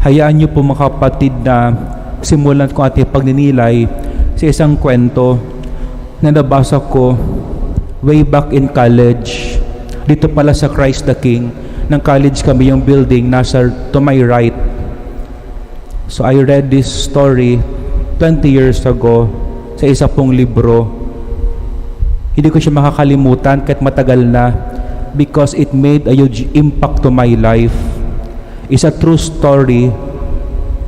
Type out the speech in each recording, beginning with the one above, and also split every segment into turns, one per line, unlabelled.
Hayaan niyo po mga kapatid na simulan ko ating pagninilay sa isang kwento na nabasa ko way back in college. Dito pala sa Christ the King, ng college kami, yung building nasa to my right. So I read this story 20 years ago sa isa pong libro. Hindi ko siya makakalimutan kahit matagal na because it made a huge impact to my life. It's a true story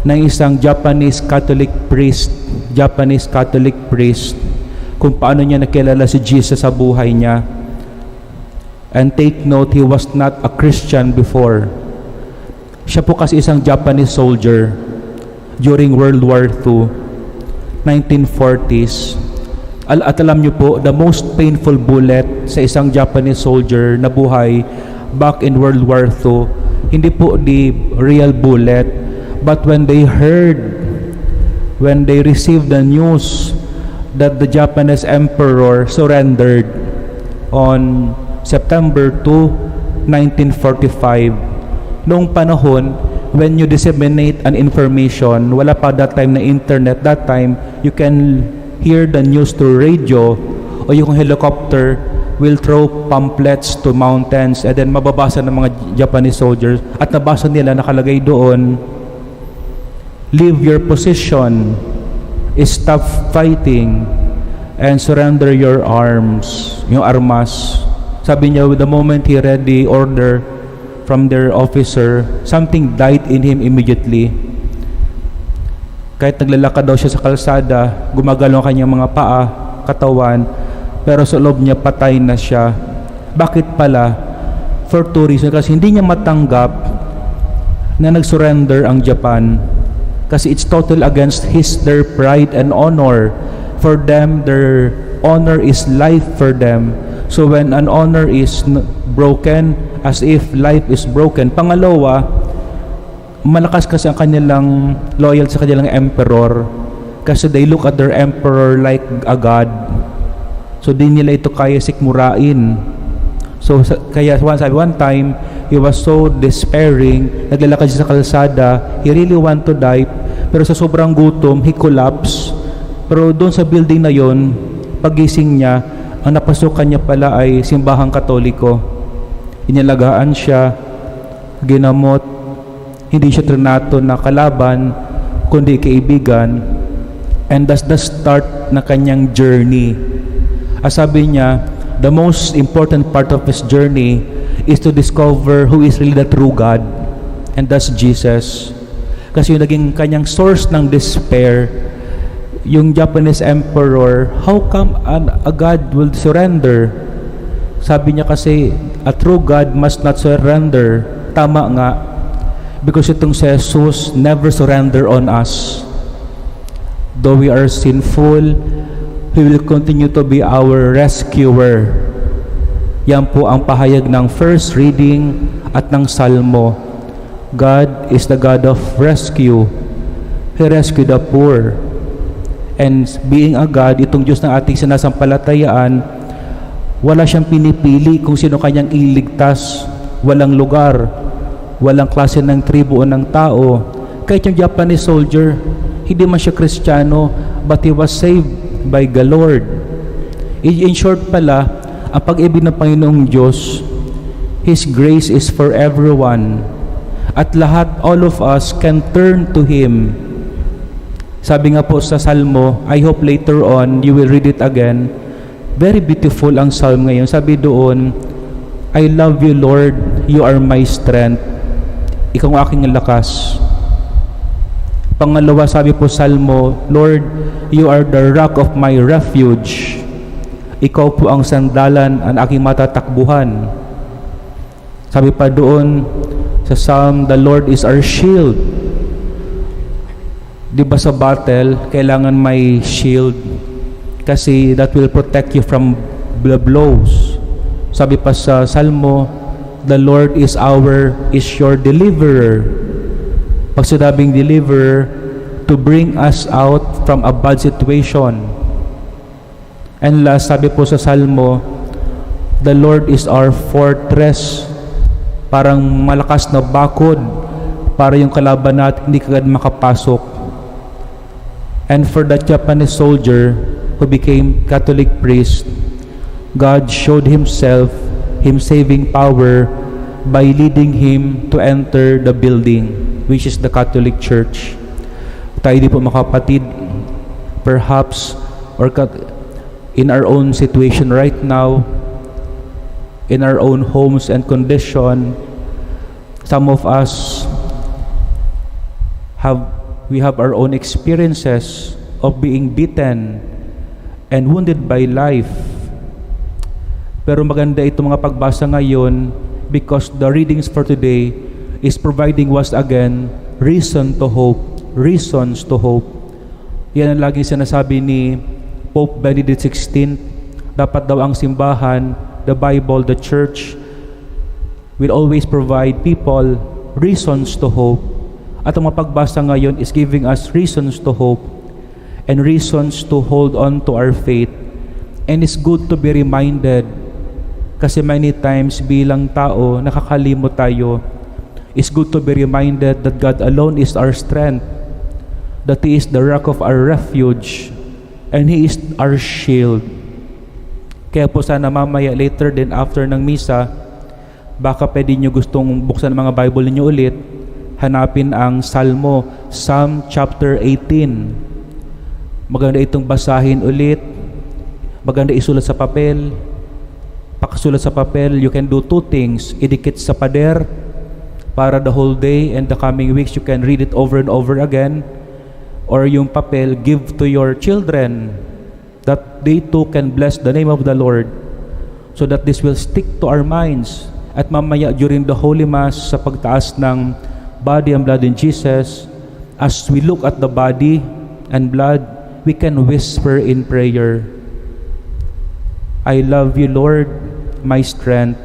ng isang Japanese Catholic priest kung paano niya nakilala si Jesus sa buhay niya. And take note, he was not a Christian before. Siya po kasi isang Japanese soldier during World War II, 1940s. At alam niyo po, the most painful bullet sa isang Japanese soldier na buhay back in World War II, hindi po the real bullet, but when they received the news that the Japanese emperor surrendered on September 2, 1945. Noong panahon, when you disseminate an information, wala pa that time na internet, that time you can hear the news through radio o yung helicopter will throw pamphlets to mountains and then mababasa ng mga Japanese soldiers at nabasa nila, nakalagay doon, leave your position, stop fighting, and surrender your arms, yung armas. Sabi niya, the moment he read the order from their officer, something died in him immediately. Kahit naglalakad daw siya sa kalsada, gumagalaw ang kanyang mga paa, katawan, pero sa loob niya patay na siya. Bakit pala? For two reasons. Kasi hindi niya matanggap na nag-surrender ang Japan. Kasi it's total against their pride and honor. For them, their honor is life for them. So when an honor is broken, as if life is broken. Pangalawa, malakas kasi ang kanilang loyal sa kanilang emperor kasi they look at their emperor like a god. So di nila ito kaya sikmurain. So kaya one time, he was so despairing, naglalakad siya sa kalsada, he really want to die, pero sa sobrang gutom, he collapsed. Pero doon sa building na yon, pagising niya, ang napasukan niya pala ay simbahang Katoliko. Inalagaan siya, ginamot, hindi siya trinato na kalaban, kundi kaibigan. And that's the start na kanyang journey. As sabi niya, the most important part of his journey is to discover who is really the true God. And that's Jesus. Kasi yung naging kanyang source ng despair, yung Japanese emperor, how come a God will surrender? Sabi niya kasi, a true God must not surrender. Tama nga. Because itong si Jesus never surrender on us. Though we are sinful, He will continue to be our rescuer. Yan po ang pahayag ng first reading at ng Salmo. God is the God of rescue. He rescued the poor. And being a God, itong Diyos ng ating sinasampalatayaan, wala siyang pinipili kung sino kanyang iligtas. Walang lugar, walang klase ng tribu o ng tao. Kahit yung Japanese soldier, hindi man siya Kristiyano, but he was saved by the Lord. In short pala, ang pag-ibig ng Panginoong Diyos, His grace is for everyone. At lahat, all of us can turn to Him. Sabi nga po sa Salmo, I hope later on you will read it again. Very beautiful ang Psalm ngayon. Sabi doon, I love you, Lord. You are my strength. Ikaw ang aking lakas. Pangalawa, sabi po Salmo, Lord, you are the rock of my refuge. Ikaw po ang sandalan, ang aking matatakbuhan. Sabi pa doon sa Psalm, the Lord is our shield. Diba sa battle, kailangan may shield kasi that will protect you from the blows. Sabi pa sa Salmo, the Lord is your deliverer. Pag sinabing deliverer, to bring us out from a bad situation. And last, sabi po sa Salmo, the Lord is our fortress. Parang malakas na bakod para yung kalaban natin hindi kagad makapasok. And for the Japanese soldier who became Catholic priest, God showed Himself, Him saving power by leading him to enter the building, which is the Catholic Church. Tayo di po mga kapatid, perhaps or in our own situation right now, in our own homes and condition, some of us we have our own experiences of being beaten and wounded by life. Pero maganda itong mga pagbasa ngayon because the readings for today is providing once again reasons to hope. Yan ang laging sinasabi ni Pope Benedict XVI. Dapat daw ang simbahan, the Bible, the Church will always provide people reasons to hope. At ang mapagbasa ngayon is giving us reasons to hope and reasons to hold on to our faith. And it's good to be reminded kasi many times bilang tao, nakakalimot tayo. It's good to be reminded that God alone is our strength, that He is the rock of our refuge, and He is our shield. Kaya po sana mamaya later din after ng misa, baka pwede nyo gustong buksan ang mga Bible niyo ulit, hanapin ang Psalm chapter 18. Maganda itong basahin ulit, maganda isulat sa papel. Pakasulat sa papel, you can do two things. Idikit sa pader para the whole day and the coming weeks you can read it over and over again. Or yung papel, give to your children that they too can bless the name of the Lord, so that this will stick to our minds. At mamaya during the Holy Mass, sa pagtaas ng body and blood in Jesus, as we look at the body and blood, we can whisper in prayer, I love you, Lord, my strength,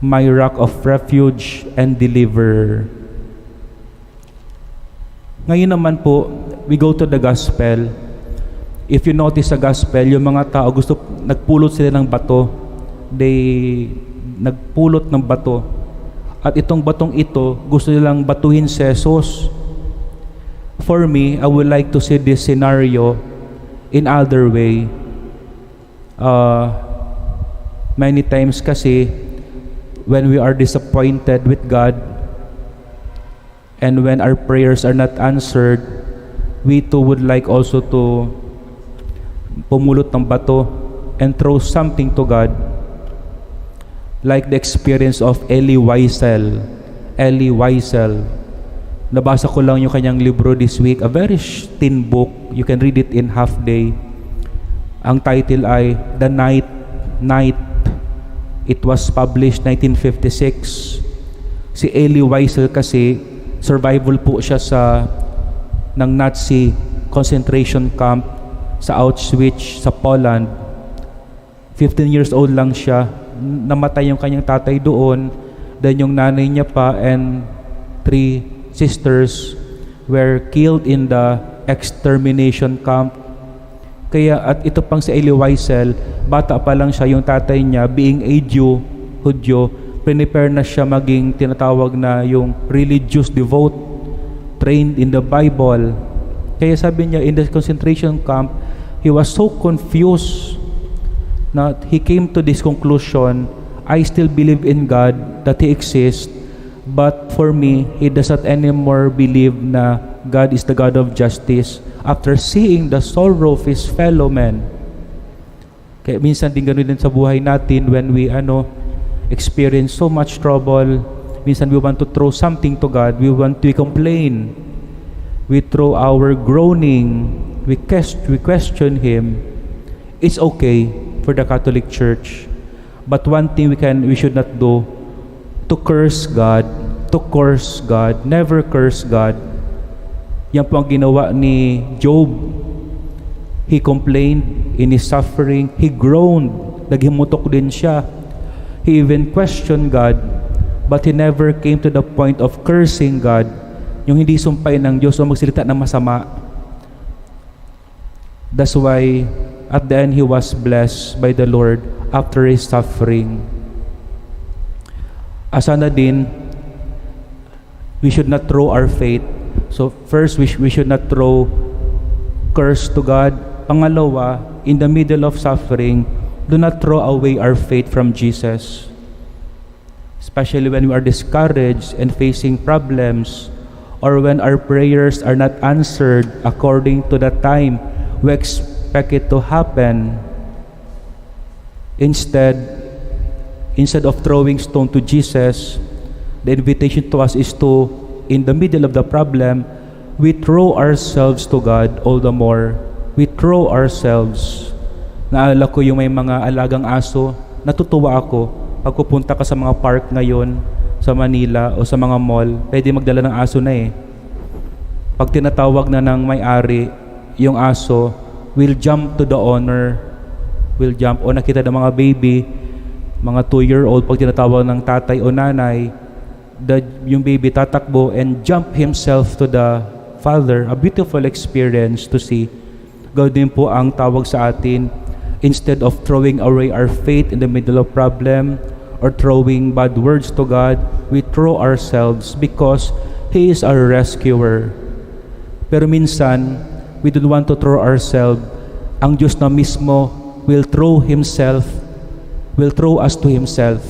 my rock of refuge and deliverer. Ngayon naman po, we go to the gospel. If you notice sa gospel, yung mga tao nagpulot sila ng bato. Nagpulot ng bato. At itong batong ito, gusto nilang batuhin si Jesus. For me, I would like to see this scenario in other way. Many times kasi, when we are disappointed with God, and when our prayers are not answered, we too would like also to pumulot ng bato and throw something to God. Like the experience of Elie Wiesel. Nabasa ko lang yung kanyang libro this week, a very thin book. You can read it in half day. Ang title ay The Night. It was published 1956. Si Elie Wiesel kasi, survival po siya ng Nazi concentration camp sa Auschwitz sa Poland. 15 years old lang siya. Namatay yung kanyang tatay doon. Then yung nanay niya pa and 3 sisters were killed in the extermination camp. Kaya at ito pang si Elie Wiesel, bata pa lang siya, yung tatay niya being a Hudyo, prepare na siya maging tinatawag na yung religious devout, trained in the Bible. Kaya sabi niya, in the concentration camp, he was so confused na he came to this conclusion, I still believe in God, that He exists, but for me, he doesn't anymore believe na God is the God of justice after seeing the sorrow of his fellow men. Kaya minsan din ganoon din sa buhay natin when we experience so much trouble. Minsan we want to throw something to God. We want to complain. We throw our groaning. We question Him. It's okay for the Catholic Church. But one thing we should not do, to curse God. Never curse God. Yan po ang ginawa ni Job. He complained in his suffering. He groaned. Naghimutok din siya. He even questioned God, but he never came to the point of cursing God. Yung hindi sumpay ng Diyos o magsalita ng masama. That's why at the end he was blessed by the Lord after his suffering. Asana din, We should not throw our faith. So first, we should not throw curse to God. Pangalawa, in the middle of suffering, do not throw away our faith from Jesus. Especially when we are discouraged and facing problems, or when our prayers are not answered according to the time we expect it to happen. Instead of throwing stone to Jesus, the invitation to us is to, in the middle of the problem, we throw ourselves to God all the more. We throw ourselves. Naalala ko yung may mga alagang aso, natutuwa ako pag pupunta ka sa mga park ngayon sa Manila o sa mga mall, pwede magdala ng aso na eh. Pag tinatawag na ng may-ari, yung aso will jump to the owner, will jump. O nakita ng mga baby, mga 2-year-old, pag tinatawag ng tatay o nanay, yung baby tatakbo and jump himself to the father. A beautiful experience to see. Gawin din po ang tawag sa atin, instead of throwing away our faith in the middle of problem or throwing bad words to God, we throw ourselves because He is our rescuer. Pero minsan, we don't want to throw ourselves. Ang Diyos na mismo will throw us to Himself.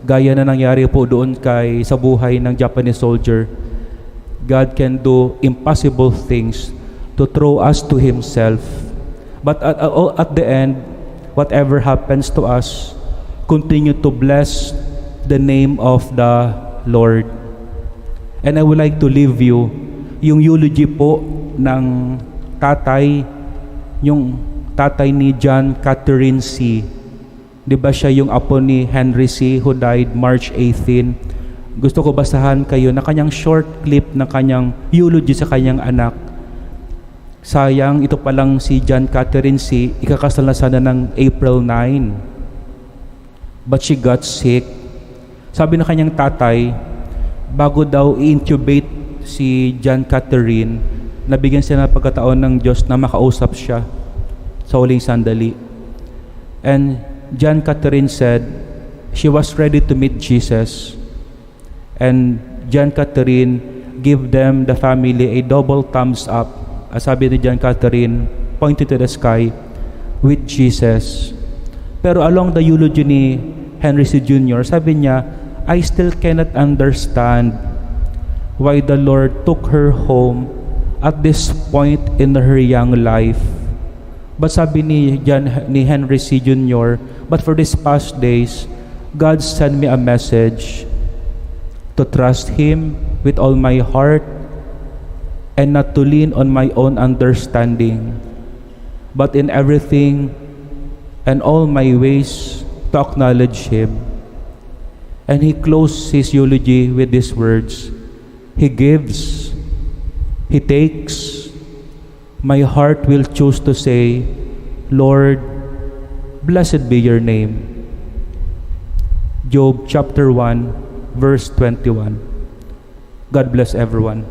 Gaya na nangyari po doon sa buhay ng Japanese soldier. God can do impossible things to throw us to Himself. But at the end, whatever happens to us, continue to bless the name of the Lord. And I would like to leave you yung eulogy po ng yung tatay ni John Catherine C. Di ba siya yung apo ni Henry C. who died March 18? Gusto ko basahan kayo na kanyang short clip ng kanyang eulogy sa kanyang anak. Sayang, ito palang si John Catherine C. ikakasal na sana ng April 9. But she got sick. Sabi ng kanyang tatay, bago daw i-intubate si John Catherine, nabigyan siya ng pagkataon ng Diyos na makausap siya sa huling sandali. And John Catherine said she was ready to meet Jesus. And John Catherine gave them, the family, a double thumbs up. Sabi ni John Catherine, pointed to the sky, with Jesus. Pero along the eulogy ni Henry C. Jr., sabi niya, I still cannot understand why the Lord took her home at this point in her young life. But sabi ni Henry C. Jr., but for these past days, God sent me a message to trust Him with all my heart and not to lean on my own understanding, but in everything and all my ways to acknowledge Him. And he closed his eulogy with these words, He gives, He takes. My heart will choose to say, Lord, blessed be your name. Job chapter 1, verse 21. God bless everyone.